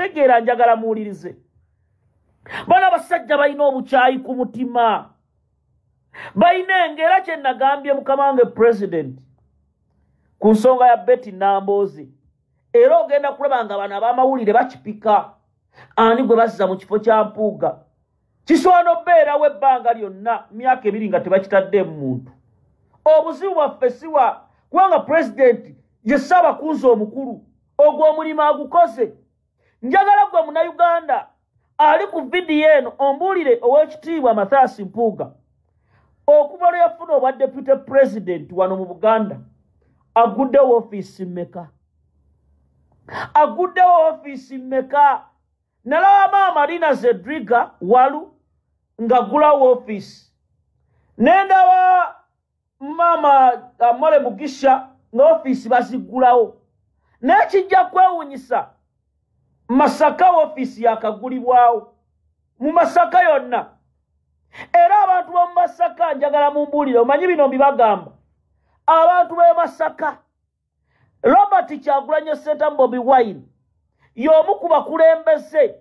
tegeera njagala muwulirize. Bana basajja balina obukyayi ku mutima. Balina engera kye nagambye mukama wange president ku nsonga ya Betty Nambooze. Era ogenda kulaba nga bano ab'amawulire bakipika. Ani gwe bazza mu kifo kya Mpuuga. Kisobola okubeerawo ebbanga lyonna myaka 2 nga tebakitadde muntu. Obuzibu bwaffe siwa kubanga president ye Ssaabakunzi omukulu. Ogwo omulimu agukoze. Njagala gwe Munnayuganda ali ku vidiyo eno ombuulire ow'ekitiibwa Mathias Mpuuga. Okuva lwe yafuna obwa deputy president wano mu Buganda, aguddewo ofiisi mmeka? Aguddewo ofiisi mmeka? Nalaba maama Lina Zedriga Walu ng'aggulawo ofiisi. Nendaba maama Mole Mugisha ng'ofiisi baziggulawo. N'ekijja kwewuunyisa, Masaka ofiisi yakagulibwawo. Mu Masaka yonna. Era abantu b'omu Masaka njagala mumbuulire, omanyi bino mbibagamba. Abantu b'e Masaka, Robert Kyagulanyi Ssentamu Bobi Wine y'omu ku bakulembeze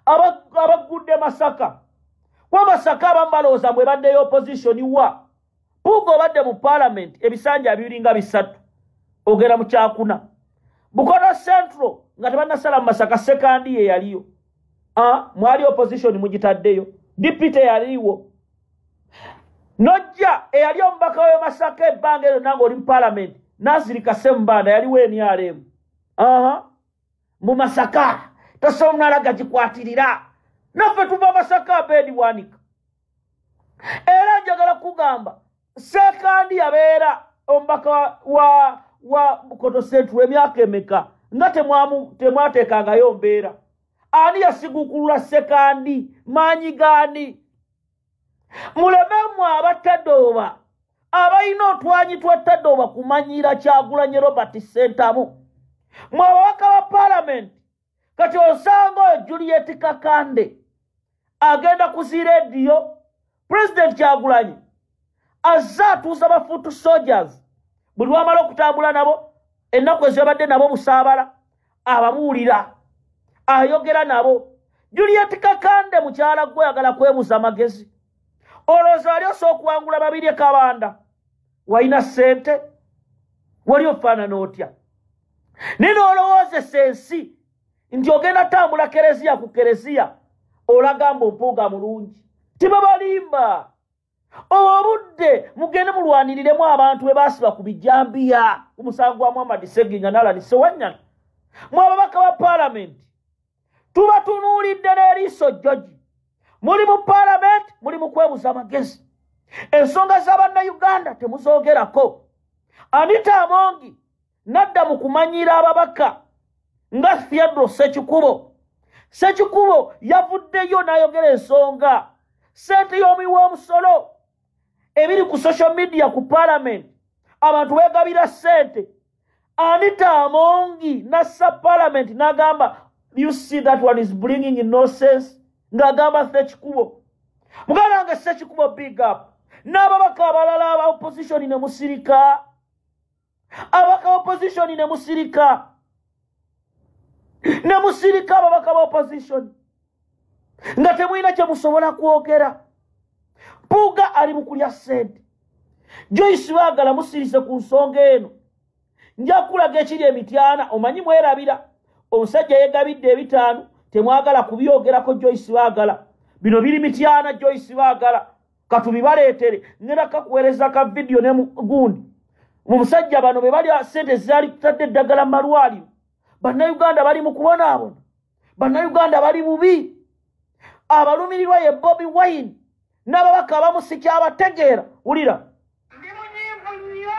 abagudde Masaka. Kuba Masaka abamu balowooza bwe baddeyo opposition wa. Mpuuga obadde mu parliament ebisanja 2 ogera mu kyakuna. Bukono Central nga tebannasala mu Masaka sekandi ye yaliyo. Mwali opposition mugitaddeyo. Deputy yaliwo. Nojja eyali omubaka we Masaka ebbanga eryo nange oli mu parliament. Nasirika Sembanda yaliwo NRM. Mu Masaka tosobola munalaga gikwatirira. Naffe tuva Masaka abedi wanika. Era njagala kugamba sekandi yabeera omubaka wa Bukono Central emyaka emeka nga temwateekangayo mbeera. Ani yasigukulula sekandi maanyi gaani? Mulememu abatadooba abalina otwanyi tw'ettadooba kumanyira Kyagulanyi Robert Ssentamu. Mwe ababaka ba parliament kati osanga oyo Juliet Kakande agenda ku zirediyo President Kyagulanyi azza atuuza bafuutu soldiers buli wamala okutambula nabo ennaku ezibadde nabo busaabala ababuulira ayogera nabo. Juliet Kakande mukyala gwe ayagala kwebuuza amagezi. Olowooza wali osobola okuwangula babiri e Kabanda? Walina ssente? Wali ofaanana otya? Nino olowooza essensi nti ogenda tambula kereziya ku kereziya olagamba Mpuuga mulungi. Tibabalimba. Obudde mugende mulwaniriremu abantu be baasiba ku bijambiya ku musango gwa Muhammad Sseginya Nalani Ssewanyana. Mwe ababaka ba parliament tuba tunuulidde n'eriiso George. Muli mu parliament, muli mu kwebuuza amagezi. Ensonga z'Abannayuganda temuzoogerako. Anita Amongi nadda mu kumanyira ababaka nga Theodore Ssekikubo. Ssekikubo yavuddeyo n'ayogera ensonga ssente y'omuwi w'omusolo ebiri ku social media ku parliament abantu beegabira ssente. Anita Amongi nassa parliament n'agamba, you see that one is bringing in no sense. Ngagamba Ssekikubo. Muganda nga Ssekikubo big up. N'ababaka abalala aba opposition ne musirika. Ababaka opposition ne musirika. Ne musirika ababaka ba opposition. Nga temulina kye musobola kwogera. Mpuuga ali mu kulya ssente. Joyce baagala musirise ku nsonga eno. Nja kulaga ekiri emityana omanyi mwerabira. Omusajja yeegabidde 5 temwagala kubyogerako Joyce baagala. Bino biri mityana Joyce baagala. Katubibaleetere. Ngenda kakuweereza ka video ne gundi. Mu musajja bano be bali ssente zaali tutadde eddagala mu malwaliro. Bannayuganda bali mu kubonaabona. Bannayuganda bali bubi. Abalumirirwa ye Bobi Wine n'ababaka abamu sikyabategeera. Wulira. Ndi munyiivu nnyo.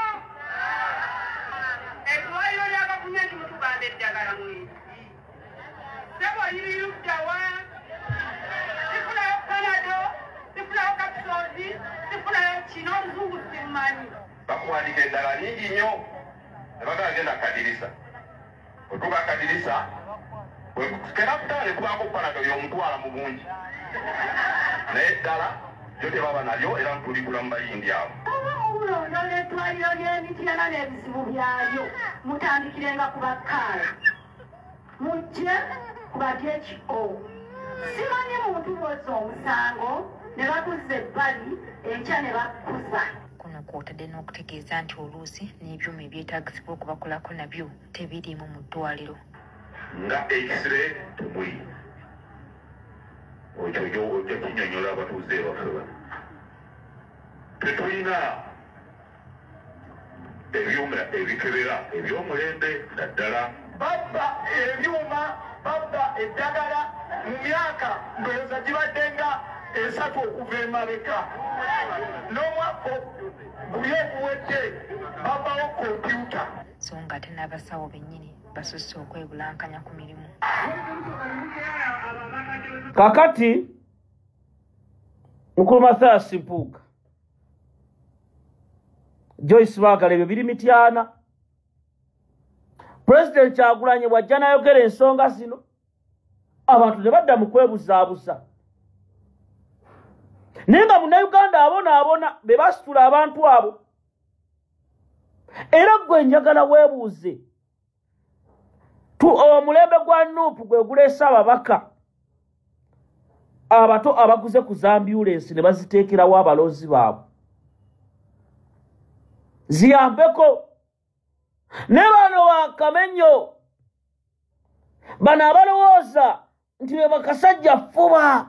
Eddwaliro lya gavumenti mutugamba eddagala mwezi. Sebo yiriyuddawa. Sifunayo Panado, sifunayo Kapsozi, sifunayo kino omuzungu simumanyi. Bakuwandika eddagala nyingi nnyo. Ne bagala genda kadirisa. Otuuka kadirisa. Kena kutale kubaako Panado y'omutwala mu bungi. Naye eddala yo tebaba nalyo era ntulikula mu bayindi abo. n'obulondoola eddwaliro ly'emityana n'ebizibu byayo mutandikirenga ku bakkaala mujje ku badyekiko simanyi muntu bwozza omusango ne bakuzza ebbali enkya ne bakkuza kuno kwotadde n'okutegeeza nti oluusi n'ebyuma ebyetaagisibwa okubakolako nabyo tebiriimu mu ddwaliro nga ekisire temuli ekyo ojja kinyonyola abatuuze baffe bano tetulina ebyuma ebikebera eby'omulembe naddala babba ebyuma babba eddagala mu myaka ndowooza gibadde nga 3 okuva emabeka n'omwaka guli okuwedde babbawo kompyuta so ng'ate n'abasawo bennyini basusse okwebulankanya ku mirimu kakati mukulu Mathias Mpuuga Joyce Baagala ebyo biri mityana President Kyagulanyi bw'ajja n'ayogera ensonga zino abantu ne badda mu kwebuzaabuza naye nga munnayuganda abonaabona be basitula abantu abo era gwe njagala weebuuze omulembe gwa Nuupu gwe guleese ababaka abato abaguze ku zambyulensi ne baziteekerawo abalonzi baabwe ziyambeko ne bano wakamenyo bano abalowooza nti be bakasajja fuba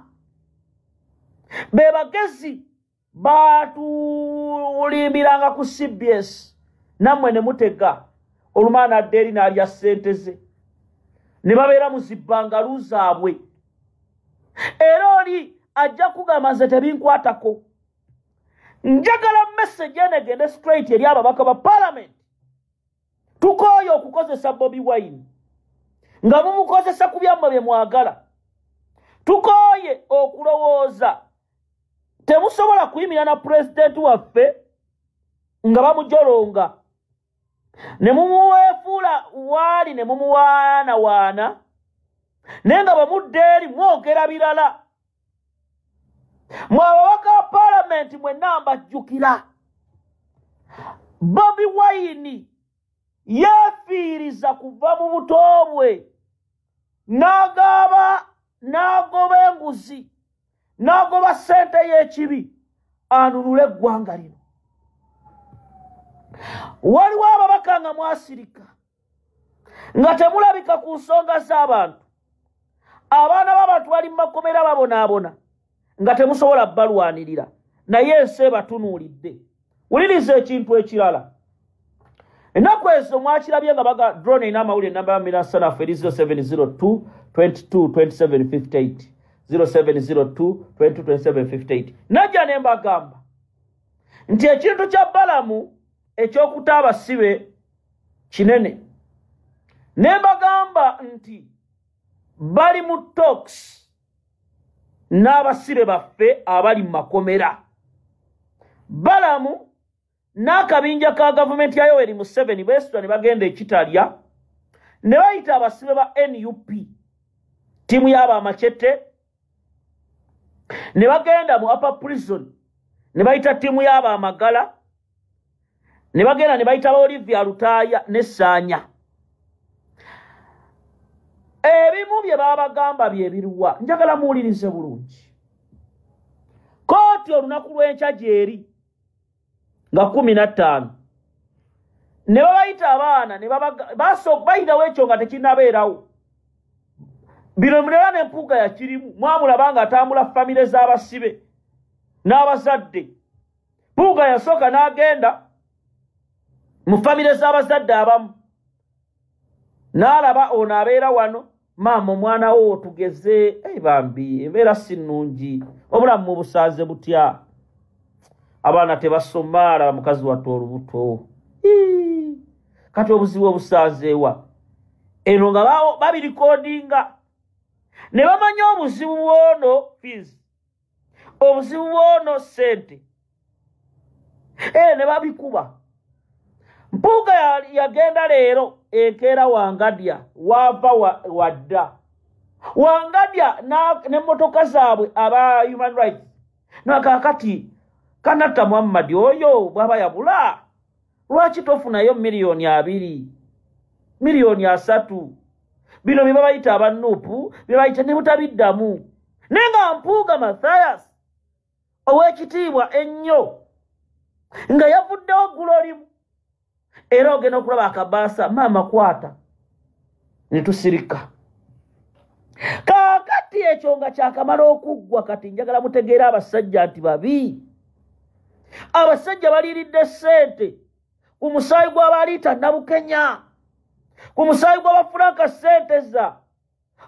be bagezi baatulimbiranga ku CBS nammwe ne mutega olumaana adde eri n'alya ssente ze ne babeera mu zibbangalu zaabwe era oli ajja kugamba nze tebinkwatako njagala message enegende straight eri ababaka ba parliament tukooye okukozesa Bobi Wine nga mumukozesa ku byammwe bye mwagala tukooye okulowooza temusobola kuyimira na president waffe nga bamujolonga ne mumuweefuula waali ne mumuwaanawaana naye nga bamudde eri mwogera birala mwe ababaka ba parliament mwenna mbajjukira Bobi Wine yeefiiriza kuva mu buto bwe n'agoba enguzi n'agoba ssente y'ekibi anunule eggwanga lino waliwo ababaka nga mwasirika nga temulabika ku nsonga z'abantu abaana b'abantu bali mu makomera babonaabona nga temusobola balwanirira naye ensi ebatunuulidde wuliriza ekintu ekirala ennaku ezo mwakirabye nga baga drone erina amawulire enamba ya Mirasanafu eri 0702 22 2758 0702 22 2758 najja ne mbagamba nti ekintu kya Balamu ekyokuta abasibe kinene ne mbagamba nti bali mu talks n'abasibe baffe abali mu makomera Balamu n'akabinja ka gavumenti ya Yoweri Museveni beesitula ne bagenda ekitalya ne bayita abasibe ba NUP tiimu y'abamachete ne bagenda mu upper prison ne bayita tiimu y'abamagala ne bagenda ne bayita ba Olivia Lutaaya ne Ssaanya ebimu bye babagamba bye biruwa njagala muwulirize bulungi kooti olunaku lw'enkya gyeri nga 15 ne babayita abaana ne bayitawo ekyo nga tekinabeerawo bino mulera ne Mpuuga yakirimu mwamulaba nga atambula famire z'abasibe n'abazadde Mpuuga yasooka n'agenda mu famire z'abazadde abamu n'alaba ono abeera wano maama omwana wo tugeze bambi embeera si nnungi obulamu mu busaze butya abaana tebasoma mukazi wattu olubuto kati obuzibu obusazeewa eno nga babirikodinga ne bamanya obuzibu bwono fees obuzibu bwono ssente ne babikuba Mpuuga yagenda leero enkeera Wangadya wava wadda Wangadya n'emmotoka zaabwe aba human rights nakakati Kanata Muhammad oyo bwaba yabula lwaki tofunayo miliyoni 2 miliyoni 3 bino bye babayita abanupu bye bayita ne mutabiddamu nenga Mpuuga Mathias ow'ekitiibwa ennyo nga yavuddewo ggulo limu era ogenda okulaba akabaasa maama kwata ne tusirika kaakati ekyo nga kyakamala okuggwa kati njagala mutegeera abasajja nti babi abasajja baliiridde ssente ku musaayi gw'abaliita Nabukenya ku musaayi gw'Abafranka Ssenteza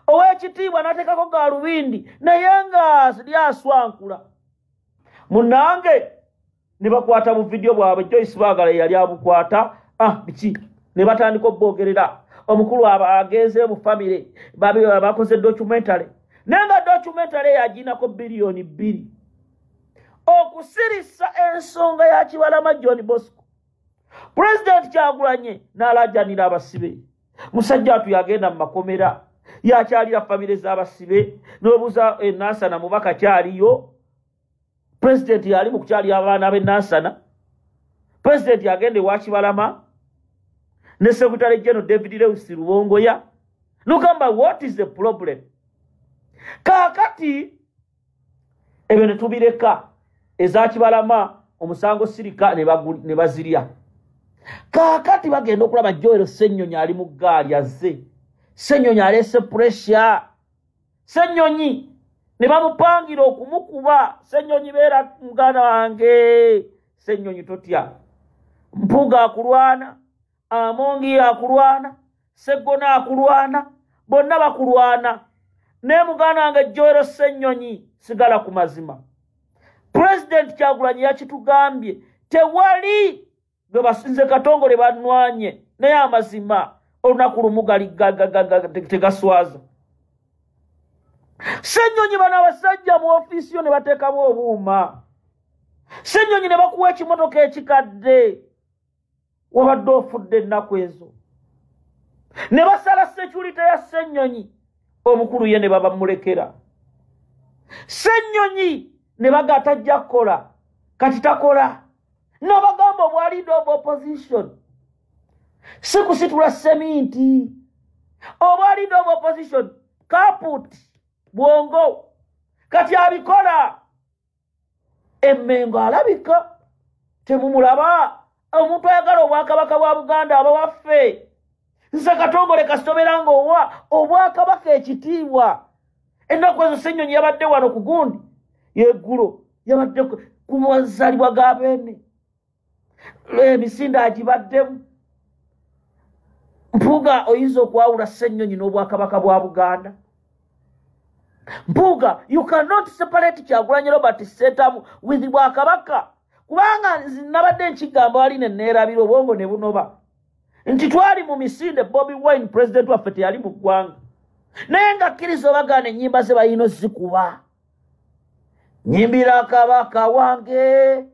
ow'ekitiibwa n'ateekako Gaalubindi naye nga lyaswankula munnange ne bakwata bu vidiyo bwabwe Joyce Baagala yali abukwata biki ne batandika obboogerera omukulu agenze mu famire bakoze documentary nenga documentary yaginako biliyoni 2 okusirisa ensonga ya Kibalama John Bosco. President Kyagulanyi n'alajjanira abasibe musajja atu yagenda mu makomera yakyalira famire z'abasibe n'obuuza Nansana mubaka kyaliyo. President yali mu kukyalira abaana b'e Nansana. President yagende wa Kibalama ne Secretary General David Lewis Rubongoya nugamba what is the problem? Kaakati ebyo ne tubireka eza Kibalama omusango sirika ne bazirya. Kaakati bagenda okulaba Joel Ssenyonyi ali mu ggaali azze. Ssenyonyi alese pressure. Ssenyonyi ne bamupangira okumukuba. Ssenyonyi beera muganda wange. Ssenyonyi totya. Mpuuga akulwana, Amongi akulwana, Sseggona akulwana, bonna bakulwana. Ne muganda wange Joel Ssenyonyi sigala ku mazima. President Kyagulanyi yakitugambye tewali gwe basinze Katongole banwanye naye amazima olunaku lumu gali tegaswaza. Ssenyonyi bano abasajja mu ofiisi yo ne bateekamu obuuma. Ssenyonyi ne bakuwa ekimotoka ekikadde wabadde ofudde ennaku ezo. Ne basala security ya Ssenyonyi omukulu ye ne babamulekera. Ssenyonyi ne bagata ajja kukola kati takola n'abagamba obwalidde opposition si kusitula seminti obwalidde opposition kaput bwongo kati abikola Emmengo alabika temumulaba omuntu ayagala obwakabaka bwa Buganda abawaffe nze Katongole kasitobera ng'owa obwakabaka ekitiibwa ennaku ezo Ssenyonyi yabadde wano ku gundi yeggulo yabadde ku mazaalibwa ga Beene emisinde agibaddemu. Mpuuga oyinza okwawula Ssenyonyi n'obwakabaka bwa Buganda. Mpuuga you cannot separate Kyagulanyi Robert Ssentamu with bwakabaka kubanga nabadde nkigamba ali ne neerabira obwongo ne bunoba nti twali mu misinde Bobi Wine president waffe teyali mu ggwanga naye nga kkiriza obagaana ennyimba ze bayino zikuba. Nyimbira kabaka wange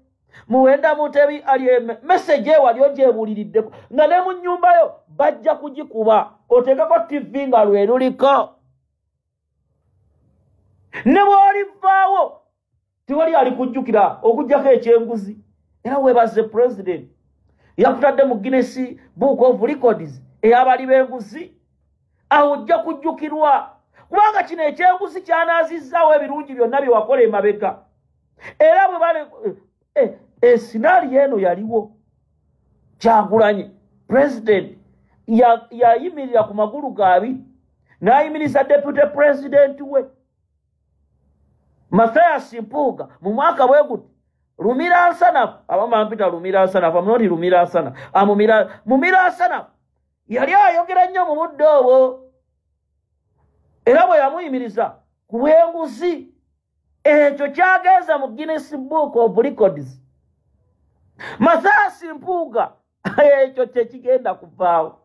muwenda mutebi ali message wali ogyebuuliriddeko nga ne mu nnyumba yo bajja kugikuba oteekako TV nga lwe luliko ne bw'olivaawo tewali ali kujjukira okuggyako ekyenguzi. Era weebaze president yakutadde mu Guinness Book of Records ey'abali b'enguzi awo ojja kujjukirwa kubanga kino ekyenguzi kyanaazizzawo ebirungi byonna bye wakola emabega. Era bwe bale scenario eno yaliwo. Kyagulanyi president yayimirira ku magulu gaabi n'ayimiriza deputy president we Mathias Mpuuga mu mwaka bwe guti Lumira Nsanafu abamampita Lumira Nsanafu amunoti Lumira Nsanafu Mumira Nsanafu yali ayogera nnyo mu budde obwo era bwe yamuyimiriza ku bw'enguzi ekyo kyagenza mu Guinness Book of Records. Mathias Mpuuga ekyo tekigenda kuvaawo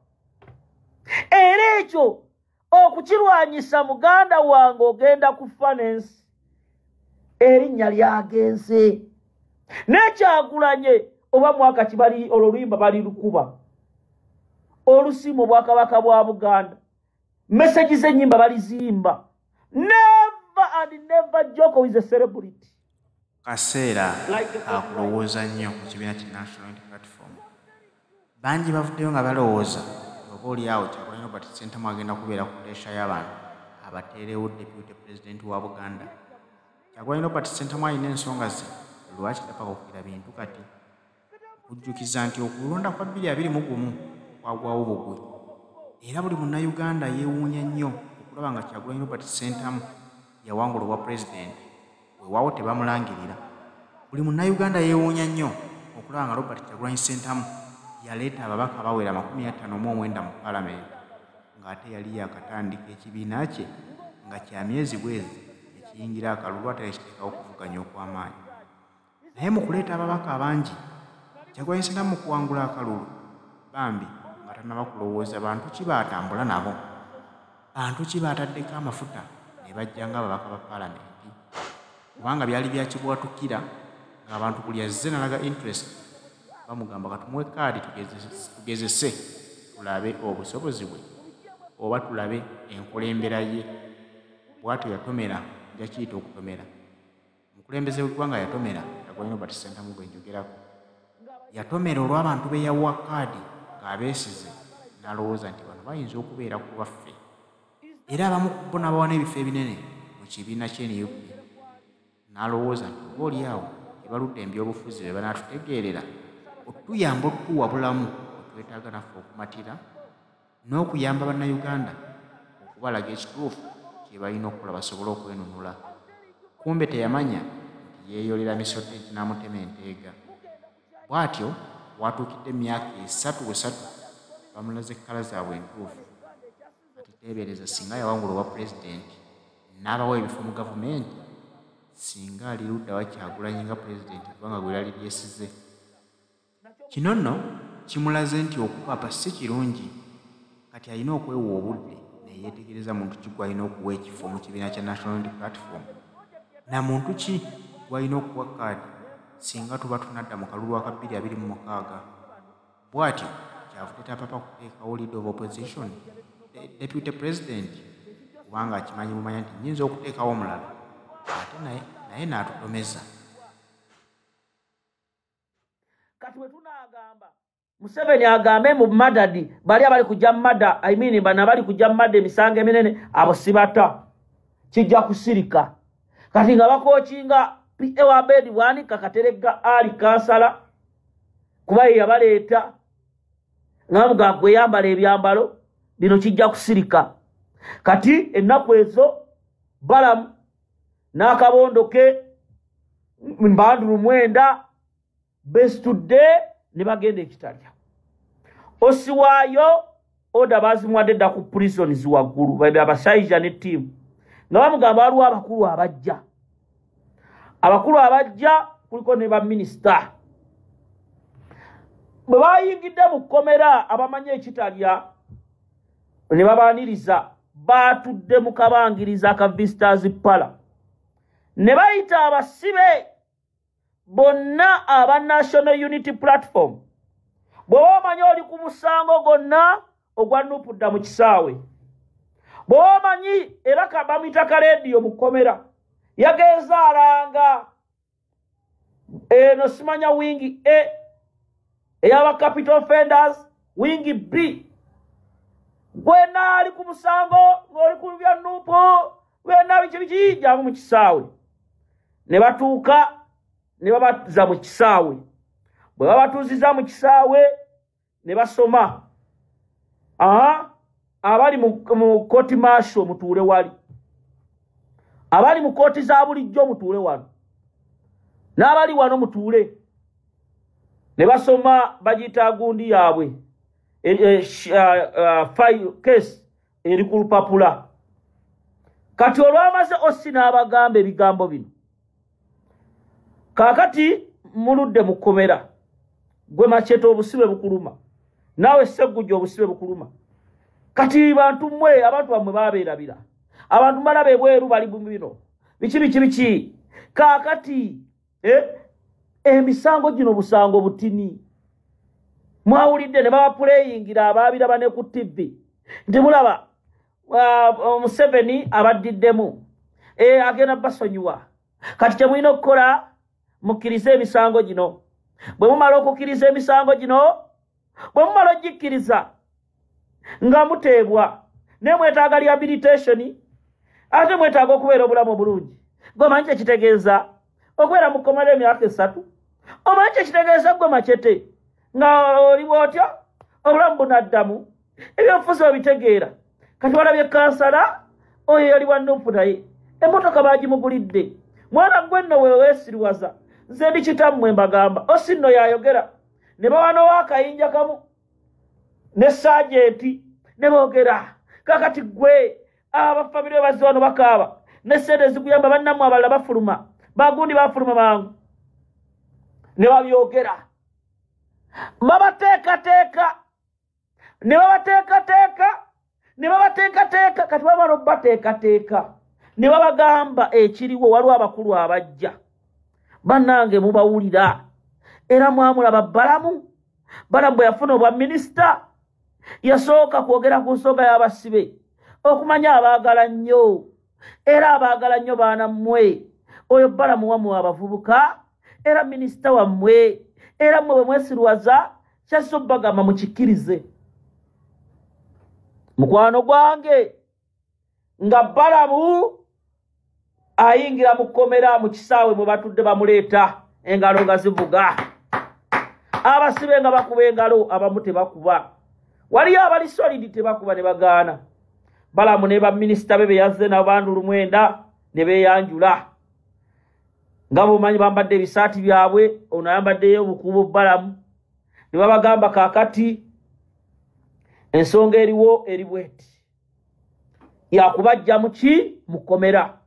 era ekyo okukirwanyisa muganda wange ogenda kufa n'ensi erinnya lyagenze n'Ekyagulanyi oba mwaka kibali oluluyimba bali lukuba olusimu bwakabaka bwa Buganda message z'ennyimba baliziyimba. Never and never joke with a celebrity. kaseera akulowooza nnyo ku kibiina ki National Unity Platform. Bangi bavuddeyo nga balowooza oba oli awo Kyagulanyi Robert Ssentamu agenda kubeera ku puleesha y'abantu abateerewo Deputy President wa Buganda. Kyagulanyi Robert Ssentamu alina ensonga ze lwaki tapaka okugira bintu kati okujjukiza nti okulonda kwa 2021 kwagwawo bugwe era buli munnayuganda yeewuunya nnyo okulaba nga Kyagulanyi Robert Ssentamu yawangula obwa pulezidenti weewaawo tebamulangirira. Buli munnayuganda yeewuunya nnyo okulaba nga Robert Kyagulanyi Ssentamu yaleeta ababaka abawera 59 mu Paalamenti ng'ate yali yakatandika ekibiina kye nga kya myezi bwezi ekiyingira akalulu ate yakiteekawo okuvuganya okw'amaanyi. Naye mu kuleeta ababaka abangi Kyagulanyi Ssentamu mu kuwangula akalulu bambi nga tannaba kulowooza bantu ki baatambula nabo, bantu ki baataddeko amafuta ne bajja ng'ababaka ba Paalamenti, kubanga byali byakibwatukira ng'abantu buli azze nalaga interest bamugamba katumuwe kaadi tugezese tulabe obusobozi bwe oba tulabe enkulembera ye. Bw'atyo yatomera, nja kiyita okutomera. Omukulembeze w'eggwanga yatomera Kyagulanyi Robert Ssentamu gwe njogerako. Yatomera olw'abantu be yawa kaadi ng'abeesize n'alowooza nti bano bayinza okubeera ku baffe. Era abamu ku bo n'abawa n'ebifo ebinene mu kibiina ky'NUP. N'alowooza nti oba oli awo ebaludde ebyobufuzi be banaatutegeerera otuyamba otuwabulamu otwetaaga naffe okumatira n'okuyamba bannayuganda okubalaga ekituufu kye balina okukola basobole okwenunula. Kumbe teyamanya nti yeeyolera misodde ekinaamutema enteega. Bw'atyo watuukidde emyaka 3 bamulaze ekkala zaabwe entuufu. Kati teebereza singa yawangula obwa pulezidenti n'abawa ebifo mu gavumenti, singa ali ludda wa Kyagulanyi nga pulezidenti kubanga gwe lali lyesize. Kino nno kimulaze nti okupapa si kirungi. Kati alina okwewa obudde neyeetegereza muntu ki gw'alina okuwa ekifo mu kibiina kya National Unity Platform na muntu ki gw'alina okuwa kaadi singa tuba tunadda mu kalulu aka 2026. Bw'atyo kyavudde tapapa kuteekawo leader of opposition Deputy President kubanga akimanyi bumanya nti nnyinza okuteekawo omulala ate naye n'atutomeza. Kati we tunaagamba Museveni agambe mu madadi bali abali kujja mada bana bali kujja mada emisango eminene abo sibata kijja kusirika. Kati nga bakochinga PA wa bedi wani kakaterega ali kansala kuba yabaleeta ngamuga gwe yambala ebyambalo bino kijja kusirika. Kati ennaku ezo Balamu n'akabondo ke Mbandulu Mwenda bestudde ne bagenda ekitalya. Osiwaayo oda bazimuwadde dda ku prisons waggulu babe abashaija ne ttiimu nga bamugamba waliwo abakulu abajja. Abakulu abajja kuliko ne baminisita. Bwe bayingidde mu kkomera abamanyi ekitalya ne babaaniriza baatudde mu kabangiriza aka Visitors Pala ne bayita abasibe bonna aba National Unity Platform. Bw'oba omanyi oli ku musango gonna ogwa Nupudda mu kisaawe, bw'oba omanyi era bamuyita Kaleediyo mu kkomera yagenza alanga eno simanya wingi A ey'aba capital offenders, wingi B, gwena ali ku musango ng'oli ku bya Nupu gwena biki jangu mu kisaawe. Ne batuuka ne babatuza mu kisaawe. Bwe babatuuziza mu kisaawe ne basoma abali mu kooti maasho mutuule wali, abali mu kooti za bulijjo mutuule wano, n'abali wano mutuule. Ne basoma bagiyita gundi yaabwe file case eri ku lupapula. Kati olwamaze Ossi n'abagamba ebigambo bino, kaakati muludde mu kkomera, gwe Machete obusibe bukuluma, naawe Sseggujja obusibe bukuluma. Kati bantu mmwe abantu bammwe babeerabira, abantu balaba ebweru bali mu bino biki. Kaakati emisango gino busango butini. Mwawulidde ne babapuleyingira abaabiraba ne ku TV nti mulaba Museveni abaddiddemu agenda basonyiwa. Kati kye mulina okukola mukkirize emisango gino. Bwe mumala okukkiriza emisango gino, bwe mumala ogikkiriza nga muteebwa ne mwetaaga rehabilitation ate mwetaaga okubeera obulamu obulungi. Gwe omanyi kye kitegeeza okubeera mu kkomera emyaka 3? Omanyi kye kitegeeza gwe Machete nga oli bw'otyo obulamu bunaddamu? Ebyobufuzi babitegeera. Kati walabye kansala oyo yali wa Nuupu naye emmotoka baagimugulidde. Mwana gwe nno weesiriwaza nze ndi kitammwe mbagamba osi nno yayogera ne bawanowa akayinja kamu ne saajenti ne boogera kakati gwe abafamire bazze wano bakaaba ne sente zikuyamba bannammwe abalala bafuluma bagundi bafuluma mangu ne babyogera babateekateeka ne babateekateeka kati bamala obbateekateeka ne babagamba ekiriwo waliwo abakulu abajja bannange mubawulira era mwamulaba Balamu bwe yafuna obwa minisita yasooka kwogera ku nsonga y'abasibe okumanya abaagala nnyo era abaagala nnyo baana mmwe oyo Balamu wammwe abavubuka era minisita wammwe era mmwe bwe mwesirwaza kyassa obbagamba mukikkirize. Mukwano gwange nga Balamu ayingira mu kkomera mu kisaawe mwe batudde bamuleeta engalo nga zivuga abasibe nga bakuba engalo abamu tebakuba waliyo abali solidi tebakuba ne bagaana. Balamu ne baminisita be yazze n'abantu 9 ne beeyanjula nga bomanyi bambadde ebisaati byabwe ono ayambaddeyo obukuubo Balamu ne babagamba kaakati ensonga eriwo eri bweti yakubajja muki mu kkomera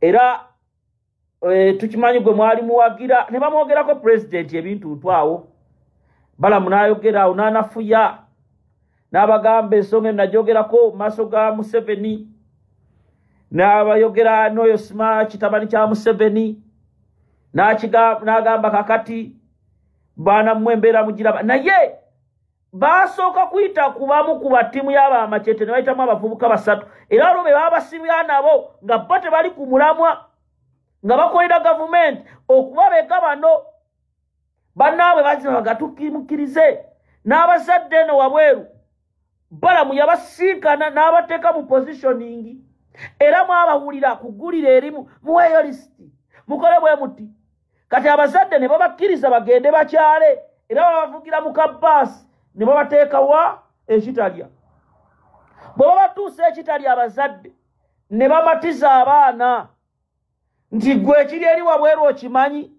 era tukimanyi gwe mwali muwagira ne bamwogerako pulezidenti ebintu ntwawo. Balamu n'ayogera awo n'anafuya n'abagamba ensonga enajyogerako maaso ga Museveni n'abayogera n'oyo Sima kitabani kya Museveni n'agamba kakati baana mmwe embeera mugiraba naye basooka kuyita kubamu ku battiimu y'Abamachete ne bayitamu abavubuka 3 era olwo be babasibya nabo nga bo tebali ku mulamwa nga bakolera gavumenti okubabeka bano bannaabwe baziba bagatukimukkirize n'abazadde eno wabweru. Balamu yabasiikana n'abateeka mu positioning era mwabawulira kugulira erimu muweeyo lisiti mukole bwe muti. Kati abazadde ne babakkiriza bagende bakyale era babavugira mu kabbaasi ne babateeka wa ekitalya. Bwe babatuusa ekitalya abazadde ne bamatiza abaana nti gwe ekiri eri wabweru okimanyi.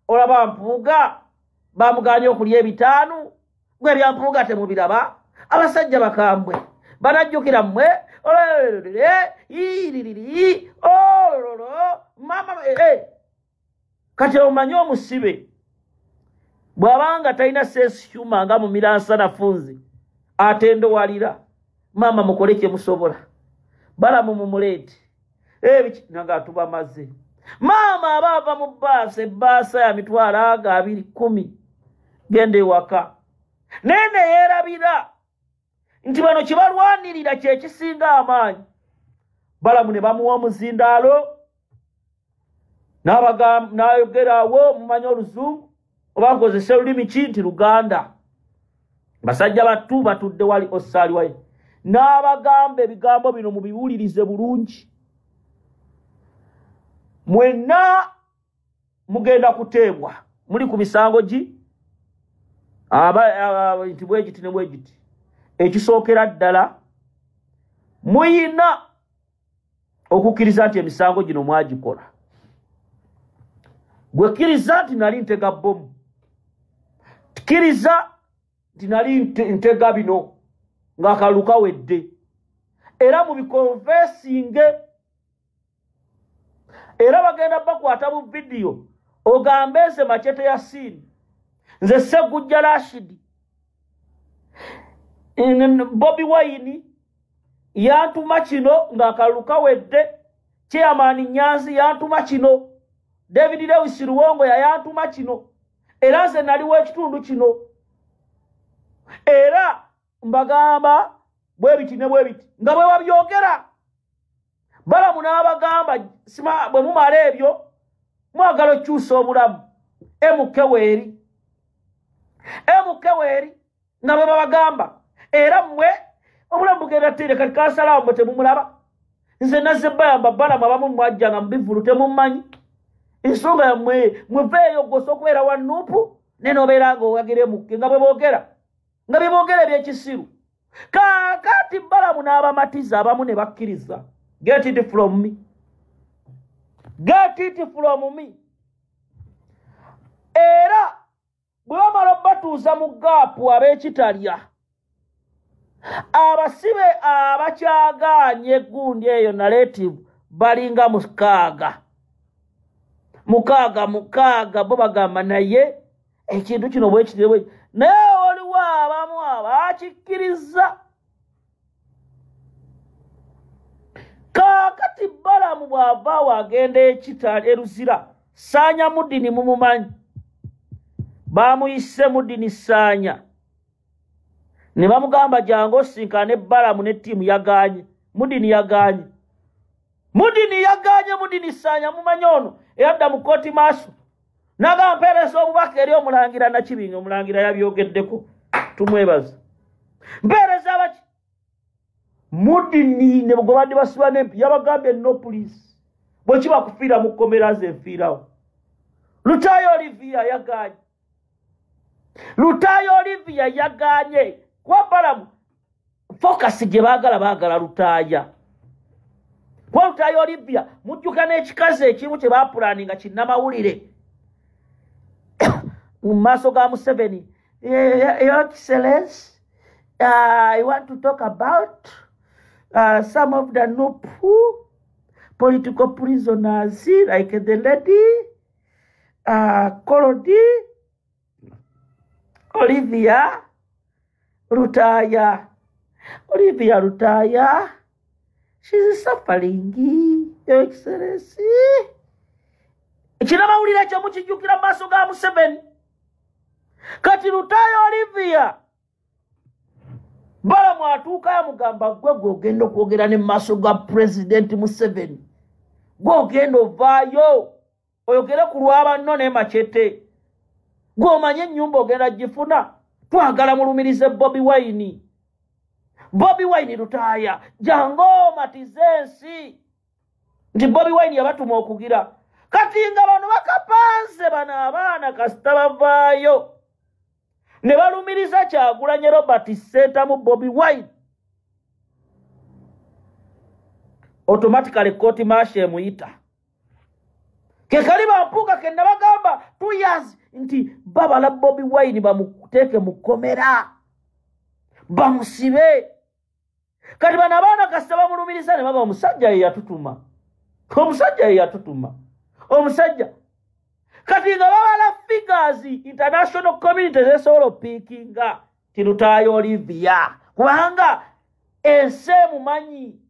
Olaba Mpuuga bamuganye okulya 5 gwe byampuuga temubiraba abasajja bakambwe banajjukira mmwe mama kati omanyi omusibe bw'abanga talina sense humor nga mu Miransa Nafunzi atendowalira mama mukole kye musobola. Balamu mumuleete nanga tubamaze mama abava mu bbaasa ya mitwalo 210 gende waka nene yeerabira nti bano kibalwanirira kye kisinga amaanyi. Balamu ne bamuwa omuzindaalo n'ayogerawo mumanyi Oluzungu oba nkozesa olulimi ki nti Luganda. Basajja battu batudde wali Osaali waye n'abagamba ebigambo bino mubiwulirize bulungi. Mwenna mugenda kuteebwa muli ku misango gi nti bwegiti ne bwegiti. Ekisookera ddala muyina okukkiriza nti emisango gino mwagikola. Gwe kkiriza nti nali ntega bbomu, kkiriza nti nali ntega bino ng'akalulu kawedde era mubikonfeesinge era bagenda bakwata mu vidiyo ogambe nze Machete Yasini nze Ssegujja Rashidi Bobi Wine yantuma kino ng'akalulu kawedde Chairman Nyanzi yantuma kino David Lewis Luwongo yantuma kino era nze naliwo ekitundu kino era mbagamba bwe biti ne bwe biti nga bwe wabyogera Balamu n'abagamba bwe mumala ebyo mwagala okyusa obulamu emukeweri nga bwe babagamba era mmwe obulamu bugenda tere kati kansalawo mwe temumulaba nze nazze bayamba Balamu abamu mwajjanga mu bivulu temummanyi ensonga yammwe mweveeyo gwosa okubeera wa Nuupu ne n'obeera ng'owagira emukke nga bwe boogera ebyekisiru kaakati Balamu n'abamatiza abamu ne bakkiriza get it from me era bwe bamala batuuza mu gaapu ab'ekitalya abasibe abakyagaanye eggundi eyo narrative balinga mukaaga bo bagamba naye ekintu kino bwekitire naye waliwo abamu abakikkiriza kaakati Balamu bw'avaawo agenda eruzira Saanya Mudini mumumanyi bamuyise Mudini Saanya ne bamugamba jangu osinkane Balamu ne ttiimu yagaanye Mudini Saanya mumanyi ono eyadda mu kooti maaso n'agamba mpeereza obubaka eri omulangira Nakibinge omulangira yabyogeddeko tumwebaza mpeereza abaki Mudini ne bwe badde basiba n'empi yabagambye no police bwe kiba kufiira mu kkomera ze nfiirawo Lutaaya Olivia yagaanye kuba Balamu focus gye baagala Lutaaya kuba Lutaaya Olivia mujjuka n'ekikazi ekimu kye baapulaninga kinnamawulire mu maaso ga Museveni Your Excellency, I want to talk about some of the Nuupu political prisoners like the lady Kolodi Olivia Lutaaya. She's suffering, Your Excellency. Ekinamawulire ekyo mukijjukira mu maaso ga Museveni. Kati Lutaaya Olivia Balamu atuuka yamugamba gwe ogenda okwogera ne mu maaso ga President Museveni. Gwe ogenda ovaayo oyogere ku lw'abanno ne Machete. Gwe omanye ennyumba ogenda gifuna. Twagala mulumirize Bobi Wine Lutaaya jangu omatize ensi nti Bobi Wine yabatuma okugira. Kati nga bano bakapanze bano abaana kasita bavaayo ne balumiriza Kyagulanyi Robert Ssentamu Bobi Wine automatically court martial emuyita kekali bampuuka ke nabagamba 2 years nti babala Bobi Wine bamuteeke mu kkomera bamusibe. Kati bano abaana kasita bamulumiriza ne baba omusajja ye yatutuma omusajja kati nga babala figures international community zesobola opiikinga ti Lutaaya Olivia kubanga ensi emumanyi.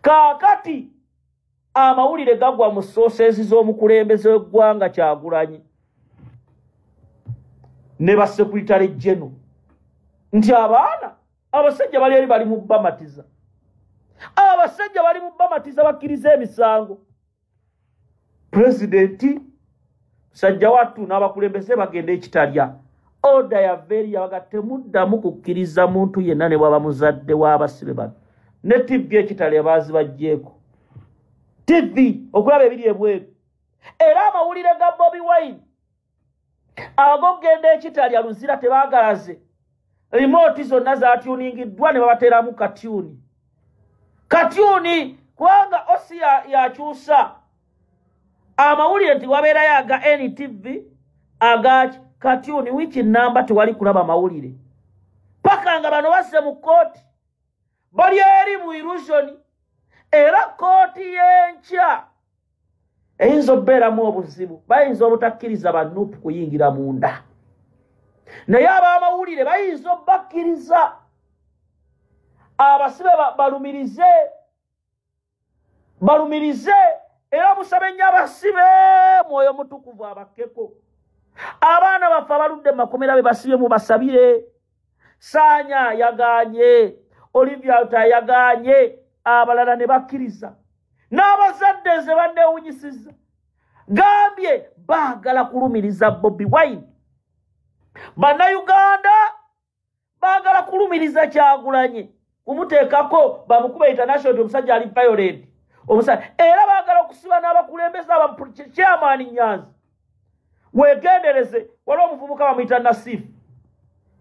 Kaakati amawulire gagwa mu sources z'omukulembeze w'eggwanga Kyagulanyi ne ba Secretary General nti abaana abasajja bali eri bali mu bamatiza bakkiriza emisango. Presidenti sajja wattu n'abakulembeze bagenda ekitalya oda ya veri yabaga temuddamu kukkiriza muntu yenna ne bwaba muzadde w'abasibe bano ne TV ekitalya baazibajjeeko TV okulaba ebiri ebweru. Era amawulire ga Bobi Wine agogenda ekitalya luzira tebaagalaze remote zonna zaatuningiddwa ne babateeramu katyuni kubanga osi yakyusa amawulire nti wabeerayo aga NTV aga katyuni wiki namba tewali kulaba mawulire paka nga bano basse mu kooti bali eri mu illusion era kooti y'enkya eyinza obbeeramu obuzibu bayinza obutakkiriza ba Nuupu kuyingira munda naye ab'amawulire bayinza obbakkiriza abasibe balumirize era musabe nnyo abasibe mwoyo mutukuvu abakkeko. Abaana baffe abaludde mu makomera be basibye mubasabire. Saanya yagaanye, Olivia Lutaaya yagaanye, abalala ne bakkiriza n'abazadde nze banneewunyisiza gambye baagala kulumiriza Bobi Wine bannayuganda baagala kulumiriza Kyagulanyi kumuteekako bamukuba international omusajja ali violent omusajja era baagala okusiba n'abakulembeze chairman Nyanzi weegendereze waliwo omuvubuka bamuyita Nasifu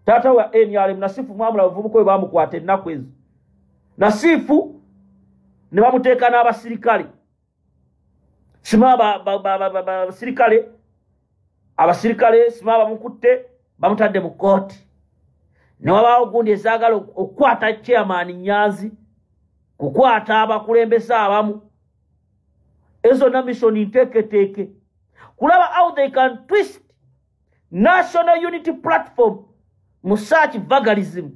taata wa NRM Nasifu mwamula abavubuka we bamukwata ennaku ezo Nasifu ne bamuteeka n'abasirikale sima abasirikale sima bamukutte bamutadde mu kooti ne wabaawo gundi ezaagala okukwata chairman Nyanzi kukwata abakulembeze abamu ezo na mission nteeketeeke kulaba how they can twist national unity platform mu search vagalism